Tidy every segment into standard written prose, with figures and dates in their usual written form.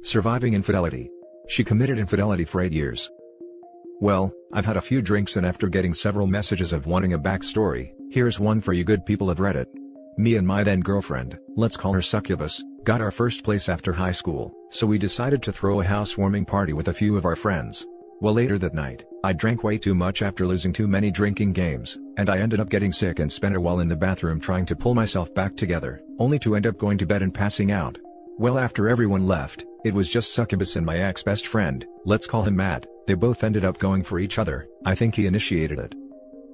Surviving infidelity. She committed infidelity for 8 years. Well, I've had a few drinks and after getting several messages of wanting a backstory, here's one for you good people of Reddit. Me and my then girlfriend, let's call her Succubus, got our first place after high school, so we decided to throw a housewarming party with a few of our friends. Well, later that night, I drank way too much after losing too many drinking games, and I ended up getting sick and spent a while in the bathroom trying to pull myself back together, only to end up going to bed and passing out. Well, after everyone left, it was just Succubus and my ex-best friend, let's call him Matt. They both ended up going for each other. I think he initiated it.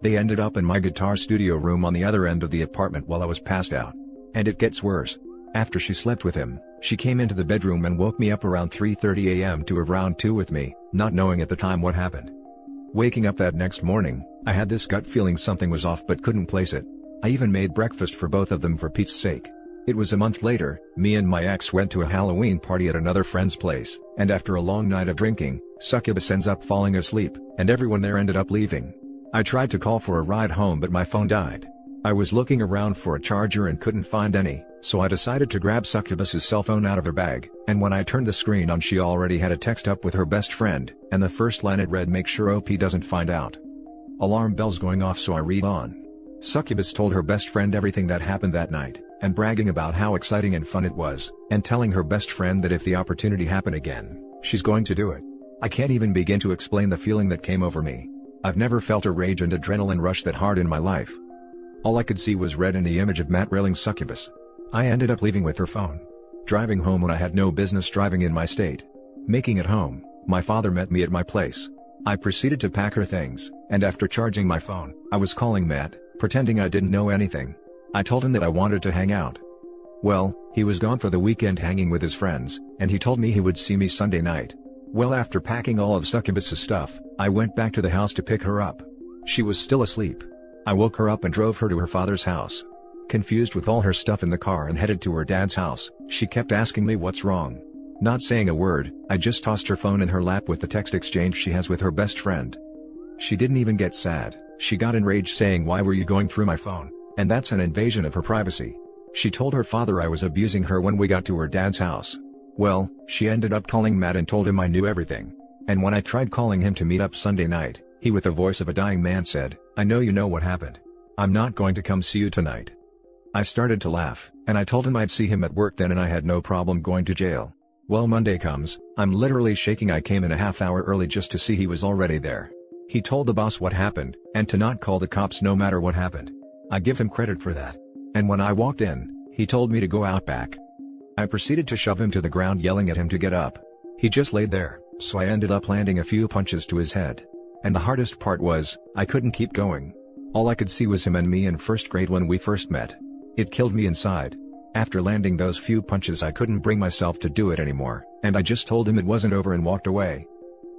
They ended up in my guitar studio room on the other end of the apartment while I was passed out. And it gets worse. After she slept with him, she came into the bedroom and woke me up around 3:30 a.m. to around 2 with me, not knowing at the time what happened. Waking up that next morning, I had this gut feeling something was off but couldn't place it. I even made breakfast for both of them for Pete's sake. It was a month later, me and my ex went to a Halloween party at another friend's place, and after a long night of drinking, Succubus ends up falling asleep, and everyone there ended up leaving. I tried to call for a ride home but my phone died. I was looking around for a charger and couldn't find any, so I decided to grab Succubus's cell phone out of her bag, and when I turned the screen on she already had a text up with her best friend, and the first line it read, "Make sure OP doesn't find out." Alarm bells going off, so I read on. Succubus told her best friend everything that happened that night, and bragging about how exciting and fun it was, and telling her best friend that if the opportunity happened again, she's going to do it. I can't even begin to explain the feeling that came over me. I've never felt a rage and adrenaline rush that hard in my life. All I could see was red in the image of Matt railing Succubus. I ended up leaving with her phone. Driving home when I had no business driving in my state. Making it home, my father met me at my place. I proceeded to pack her things, and after charging my phone, I was calling Matt, pretending I didn't know anything. I told him that I wanted to hang out. Well, he was gone for the weekend hanging with his friends, and he told me he would see me Sunday night. Well, after packing all of Succubus's stuff, I went back to the house to pick her up. She was still asleep. I woke her up and drove her to her father's house. Confused with all her stuff in the car and headed to her dad's house, she kept asking me what's wrong. Not saying a word, I just tossed her phone in her lap with the text exchange she has with her best friend. She didn't even get sad, she got enraged saying, "Why were you going through my phone?" And that's an invasion of her privacy. She told her father I was abusing her when we got to her dad's house. Well, she ended up calling Matt and told him I knew everything. And when I tried calling him to meet up Sunday night, he with the voice of a dying man said, "I know you know what happened. I'm not going to come see you tonight." I started to laugh, and I told him I'd see him at work then and I had no problem going to jail. Well, Monday comes, I'm literally shaking. I came in a half hour early just to see he was already there. He told the boss what happened, and to not call the cops no matter what happened. I give him credit for that. And when I walked in, he told me to go out back. I proceeded to shove him to the ground yelling at him to get up. He just laid there, so I ended up landing a few punches to his head. And the hardest part was, I couldn't keep going. All I could see was him and me in first grade when we first met. It killed me inside. After landing those few punches I couldn't bring myself to do it anymore, and I just told him it wasn't over and walked away.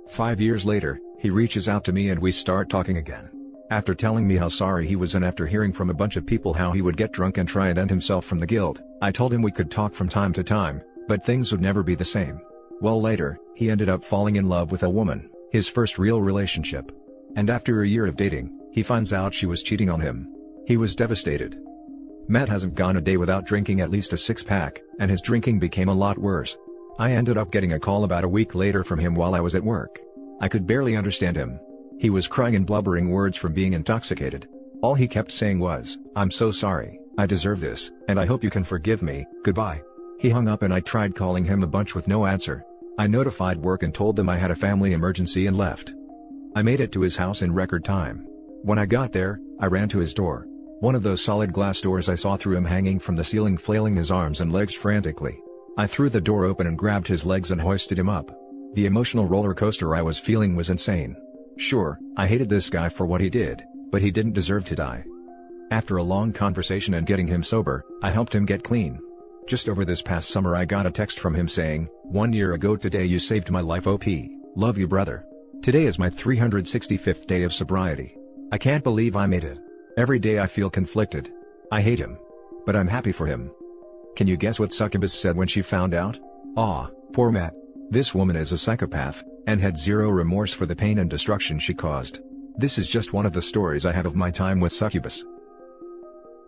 5 years later, he reaches out to me and we start talking again. After telling me how sorry he was and after hearing from a bunch of people how he would get drunk and try and end himself from the guilt, I told him we could talk from time to time, but things would never be the same. Well, later, he ended up falling in love with a woman, his first real relationship. And after a year of dating, he finds out she was cheating on him. He was devastated. Matt hasn't gone a day without drinking at least a six-pack, and his drinking became a lot worse. I ended up getting a call about a week later from him while I was at work. I could barely understand him. He was crying and blubbering words from being intoxicated. All he kept saying was, "I'm so sorry, I deserve this, and I hope you can forgive me, goodbye." He hung up and I tried calling him a bunch with no answer. I notified work and told them I had a family emergency and left. I made it to his house in record time. When I got there, I ran to his door. One of those solid glass doors. I saw through him hanging from the ceiling, flailing his arms and legs frantically. I threw the door open and grabbed his legs and hoisted him up. The emotional roller coaster I was feeling was insane. Sure, I hated this guy for what he did, but he didn't deserve to die. After a long conversation and getting him sober, I helped him get clean. Just over this past summer I got a text from him saying, "1 year ago today you saved my life, OP, love you brother. Today is my 365th day of sobriety. I can't believe I made it. Every day I feel conflicted. I hate him. But I'm happy for him." Can you guess what Succubus said when she found out? "Aw, poor Matt. This woman is a psychopath, and had zero remorse for the pain and destruction she caused." This is just one of the stories I have of my time with Succubus.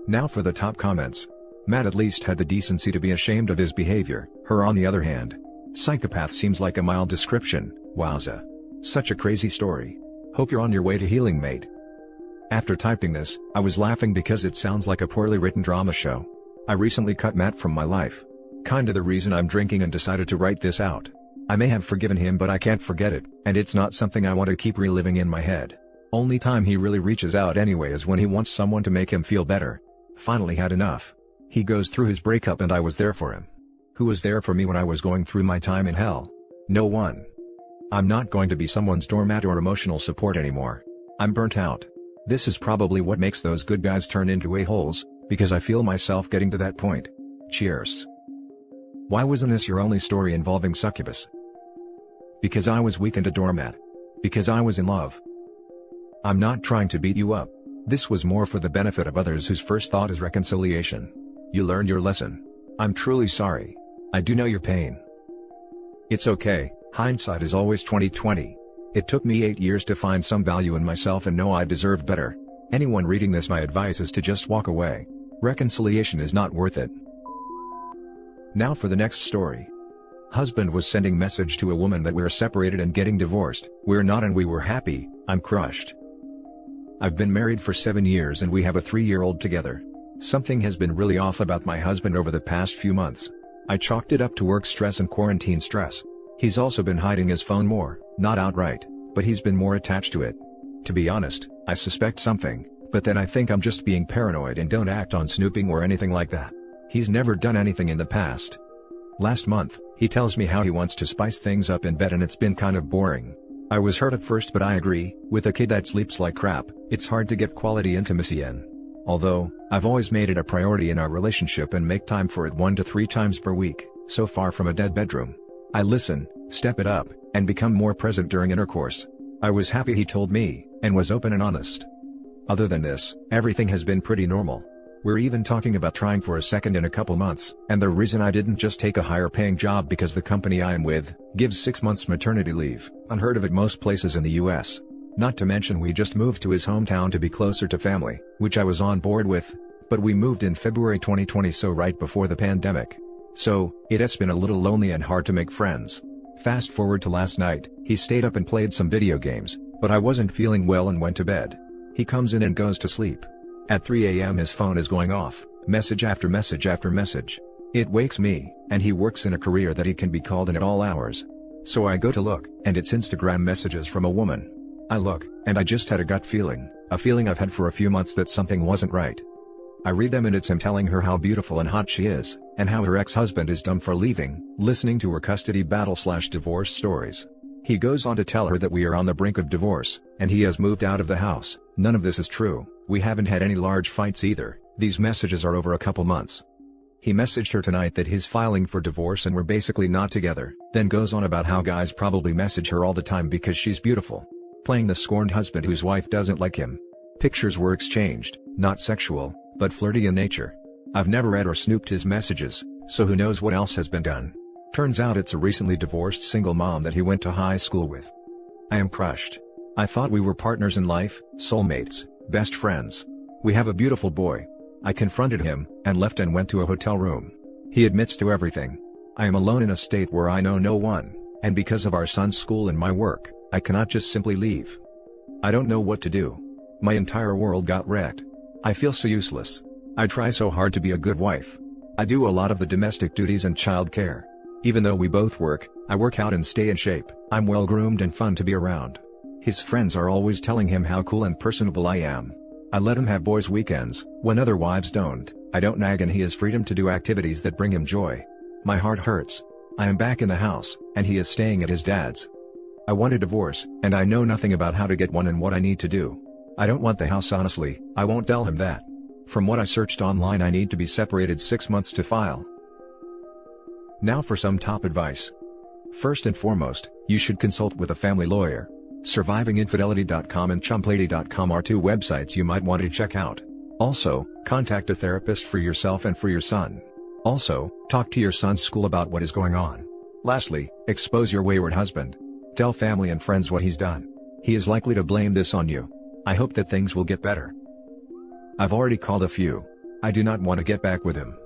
Now for the top comments. Matt at least had the decency to be ashamed of his behavior, her on the other hand. Psychopath seems like a mild description. Wowza. Such a crazy story. Hope you're on your way to healing, mate. After typing this, I was laughing because it sounds like a poorly written drama show. I recently cut Matt from my life. Kinda the reason I'm drinking and decided to write this out. I may have forgiven him, but I can't forget it, and it's not something I want to keep reliving in my head. Only time he really reaches out anyway is when he wants someone to make him feel better. Finally had enough. He goes through his breakup and I was there for him. Who was there for me when I was going through my time in hell? No one. I'm not going to be someone's doormat or emotional support anymore. I'm burnt out. This is probably what makes those good guys turn into a-holes, because I feel myself getting to that point. Cheers. Why wasn't this your only story involving succubus? Because I was weak and a doormat. Because I was in love. I'm not trying to beat you up. This was more for the benefit of others whose first thought is reconciliation. You learned your lesson. I'm truly sorry. I do know your pain. It's okay, hindsight is always 20/20. It took me 8 years to find some value in myself and know I deserve better. Anyone reading this, my advice is to just walk away. Reconciliation is not worth it. Now for the next story. Husband was sending message to a woman that we're separated and getting divorced. We're not and we were happy. I'm crushed. I've been married for 7 years and we have a 3-year-old together. Something has been really off about my husband over the past few months. I chalked it up to work stress and quarantine stress. He's also been hiding his phone more, not outright, but he's been more attached to it. To be honest, I suspect something, but then I think I'm just being paranoid and don't act on snooping or anything like that. He's never done anything in the past. Last month, he tells me how he wants to spice things up in bed and it's been kind of boring. I was hurt at first, but I agree, with a kid that sleeps like crap, it's hard to get quality intimacy in. Although, I've always made it a priority in our relationship and make time for it 1 to 3 times per week, so far from a dead bedroom. I listen, step it up, and become more present during intercourse. I was happy he told me, and was open and honest. Other than this, everything has been pretty normal. We're even talking about trying for a second in a couple months, and the reason I didn't just take a higher paying job because the company I am with gives 6 months maternity leave, unheard of at most places in the US. Not to mention we just moved to his hometown to be closer to family, which I was on board with, but we moved in February 2020, so right before the pandemic. So, it has been a little lonely and hard to make friends. Fast forward to last night, he stayed up and played some video games, but I wasn't feeling well and went to bed. He comes in and goes to sleep. At 3 a.m. his phone is going off, message after message after message. It wakes me, and he works in a career that he can be called in at all hours. So I go to look, and it's Instagram messages from a woman. I look, and I just had a gut feeling, a feeling I've had for a few months that something wasn't right. I read them and it's him telling her how beautiful and hot she is, and how her ex-husband is dumb for leaving, listening to her custody battle/divorce stories. He goes on to tell her that we are on the brink of divorce, and he has moved out of the house. None of this is true, we haven't had any large fights either, these messages are over a couple months. He messaged her tonight that he's filing for divorce and we're basically not together, then goes on about how guys probably message her all the time because she's beautiful. Playing the scorned husband whose wife doesn't like him. Pictures were exchanged, not sexual, but flirty in nature. I've never read or snooped his messages, so who knows what else has been done. Turns out it's a recently divorced single mom that he went to high school with. I am crushed. I thought we were partners in life, soulmates, best friends. We have a beautiful boy. I confronted him, and left and went to a hotel room. He admits to everything. I am alone in a state where I know no one, and because of our son's school and my work, I cannot just simply leave. I don't know what to do. My entire world got wrecked. I feel so useless. I try so hard to be a good wife. I do a lot of the domestic duties and child care. Even though we both work, I work out and stay in shape. I'm well groomed and fun to be around. His friends are always telling him how cool and personable I am. I let him have boys' weekends, when other wives don't. I don't nag and he has freedom to do activities that bring him joy. My heart hurts. I am back in the house, and he is staying at his dad's. I want a divorce, and I know nothing about how to get one and what I need to do. I don't want the house, honestly. I won't tell him that. From what I searched online, I need to be separated 6 months to file. Now for some top advice. First and foremost, you should consult with a family lawyer. SurvivingInfidelity.com and ChumpLady.com are 2 websites you might want to check out. Also, contact a therapist for yourself and for your son. Also, talk to your son's school about what is going on. Lastly, expose your wayward husband. Tell family and friends what he's done. He is likely to blame this on you. I hope that things will get better. I've already called a few. I do not want to get back with him.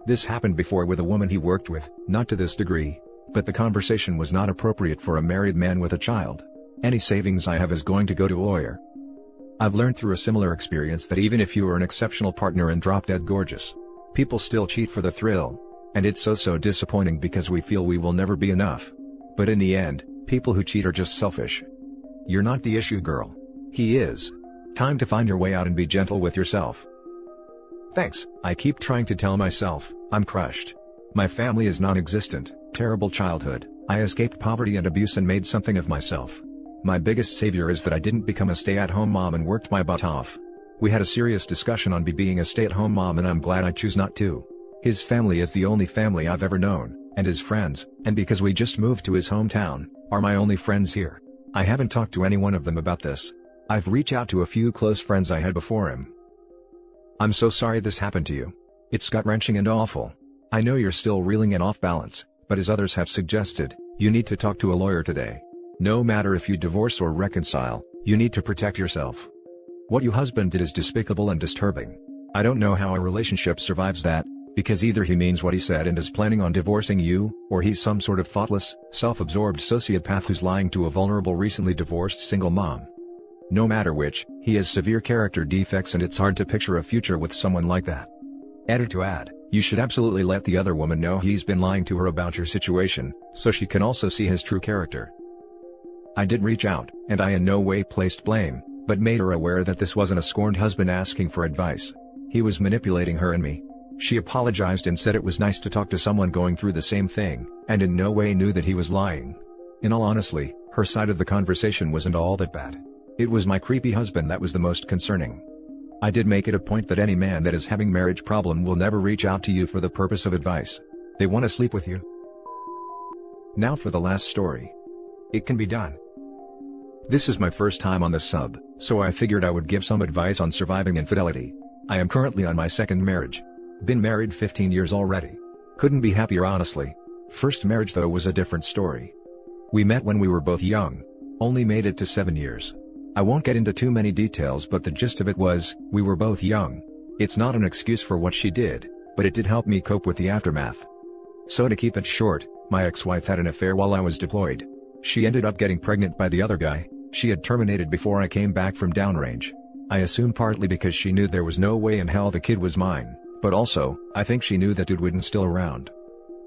This happened before with a woman he worked with, not to this degree. but the conversation was not appropriate for a married man with a child. Any savings I have is going to go to a lawyer. I've learned through a similar experience that even if you are an exceptional partner and drop-dead gorgeous, people still cheat for the thrill. And it's so disappointing because we feel we will never be enough. But in the end, people who cheat are just selfish. You're not the issue, girl. He is. Time to find your way out and be gentle with yourself. Thanks. I keep trying to tell myself, I'm crushed. My family is non-existent, terrible childhood, I escaped poverty and abuse and made something of myself. My biggest savior is that I didn't become a stay-at-home mom and worked my butt off. We had a serious discussion on me being a stay-at-home mom and I'm glad I choose not to. His family is the only family I've ever known, and his friends, and because we just moved to his hometown, are my only friends here. I haven't talked to any one of them about this. I've reached out to a few close friends I had before him. I'm so sorry this happened to you. It's gut-wrenching and awful. I know you're still reeling and off balance, but as others have suggested, you need to talk to a lawyer today. No matter if you divorce or reconcile, you need to protect yourself. What your husband did is despicable and disturbing. I don't know how a relationship survives that, because either he means what he said and is planning on divorcing you, or he's some sort of thoughtless, self-absorbed sociopath who's lying to a vulnerable recently divorced single mom. No matter which, he has severe character defects and it's hard to picture a future with someone like that. Added to add, you should absolutely let the other woman know he's been lying to her about your situation, so she can also see his true character. I did reach out, and I in no way placed blame, but made her aware that this wasn't a scorned husband asking for advice. He was manipulating her and me. She apologized and said it was nice to talk to someone going through the same thing, and in no way knew that he was lying. In all honesty, her side of the conversation wasn't all that bad. It was my creepy husband that was the most concerning. I did make it a point that any man that is having marriage problem will never reach out to you for the purpose of advice. They want to sleep with you. Now for the last story. It can be done. This is my first time on the sub, so I figured I would give some advice on surviving infidelity. I am currently on my second marriage. Been married 15 years already. Couldn't be happier honestly. First marriage though was a different story. We met when we were both young. Only made it to 7 years. I won't get into too many details but the gist of it was, we were both young. It's not an excuse for what she did, but it did help me cope with the aftermath. So to keep it short, my ex-wife had an affair while I was deployed. She ended up getting pregnant by the other guy. She had terminated before I came back from downrange. I assume partly because she knew there was no way in hell the kid was mine, but also, I think she knew that dude wasn't still around.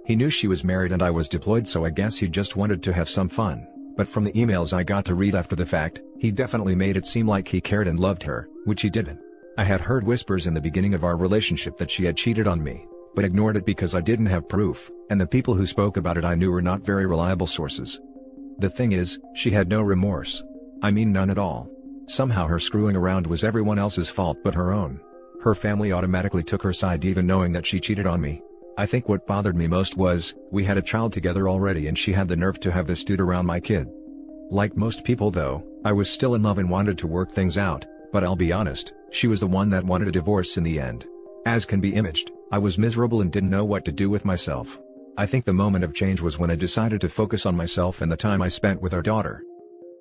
He knew she was married and I was deployed so I guess he just wanted to have some fun. But from the emails I got to read after the fact, he definitely made it seem like he cared and loved her, which he didn't. I had heard whispers in the beginning of our relationship that she had cheated on me, but ignored it because I didn't have proof, and the people who spoke about it I knew were not very reliable sources. The thing is, she had no remorse. I mean none at all. Somehow her screwing around was everyone else's fault but her own. Her family automatically took her side even knowing that she cheated on me. I think what bothered me most was, we had a child together already and she had the nerve to have this dude around my kid. Like most people though, I was still in love and wanted to work things out, but I'll be honest, she was the one that wanted a divorce in the end. As can be imaged, I was miserable and didn't know what to do with myself. I think the moment of change was when I decided to focus on myself and the time I spent with our daughter.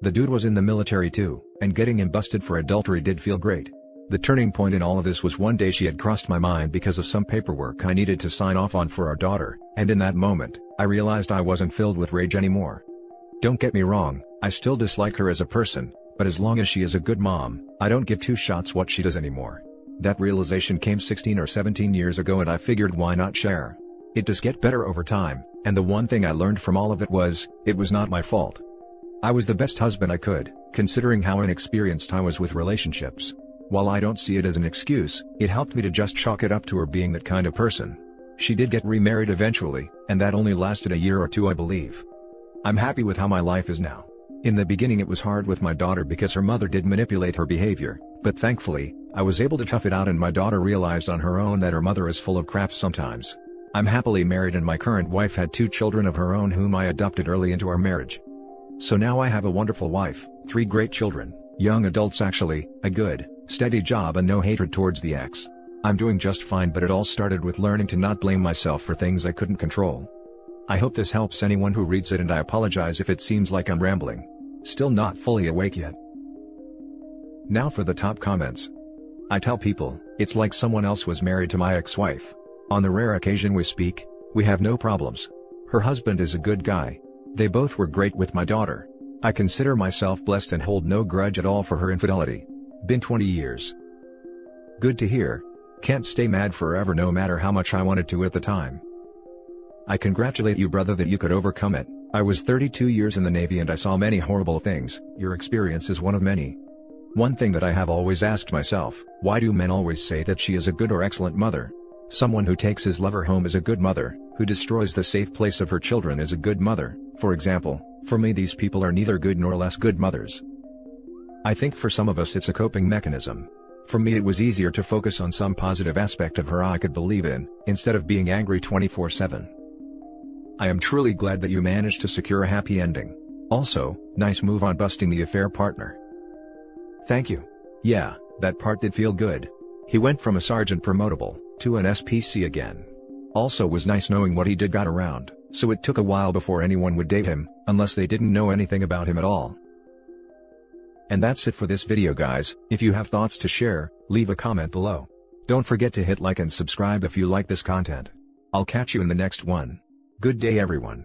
The dude was in the military too, and getting him busted for adultery did feel great. The turning point in all of this was one day she had crossed my mind because of some paperwork I needed to sign off on for our daughter, and in that moment, I realized I wasn't filled with rage anymore. Don't get me wrong, I still dislike her as a person, but as long as she is a good mom, I don't give two shots what she does anymore. That realization came 16 or 17 years ago and I figured why not share. It does get better over time, and the one thing I learned from all of it was, it was not my fault. I was the best husband I could, considering how inexperienced I was with relationships. While I don't see it as an excuse, it helped me to just chalk it up to her being that kind of person. She did get remarried eventually, and that only lasted a year or two I believe. I'm happy with how my life is now. In the beginning it was hard with my daughter because her mother did manipulate her behavior, but thankfully, I was able to tough it out and my daughter realized on her own that her mother is full of crap sometimes. I'm happily married and my current wife had 2 children of her own whom I adopted early into our marriage. So now I have a wonderful wife, 3 great children, young adults actually, a good, steady job and no hatred towards the ex. I'm doing just fine but it all started with learning to not blame myself for things I couldn't control. I hope this helps anyone who reads it and I apologize if it seems like I'm rambling. Still not fully awake yet. Now for the top comments. I tell people, it's like someone else was married to my ex-wife. On the rare occasion we speak, we have no problems. Her husband is a good guy. They both were great with my daughter. I consider myself blessed and hold no grudge at all for her infidelity. Been 20 years. Good to hear. Can't stay mad forever no matter how much I wanted to at the time. I congratulate you, brother, that you could overcome it. I was 32 years in the Navy and I saw many horrible things. Your experience is one of many. One thing that I have always asked myself, why do men always say that she is a good or excellent mother? Someone who takes his lover home is a good mother, who destroys the safe place of her children is a good mother. For example, for me these people are neither good nor less good mothers. I think for some of us it's a coping mechanism. For me it was easier to focus on some positive aspect of her I could believe in, instead of being angry 24/7. I am truly glad that you managed to secure a happy ending. Also, nice move on busting the affair partner. Thank you. Yeah, that part did feel good. He went from a sergeant promotable, to an SPC again. Also was nice knowing what he did got around, so it took a while before anyone would date him, unless they didn't know anything about him at all. And that's it for this video guys. If you have thoughts to share, leave a comment below. Don't forget to hit like and subscribe if you like this content. I'll catch you in the next one. Good day everyone.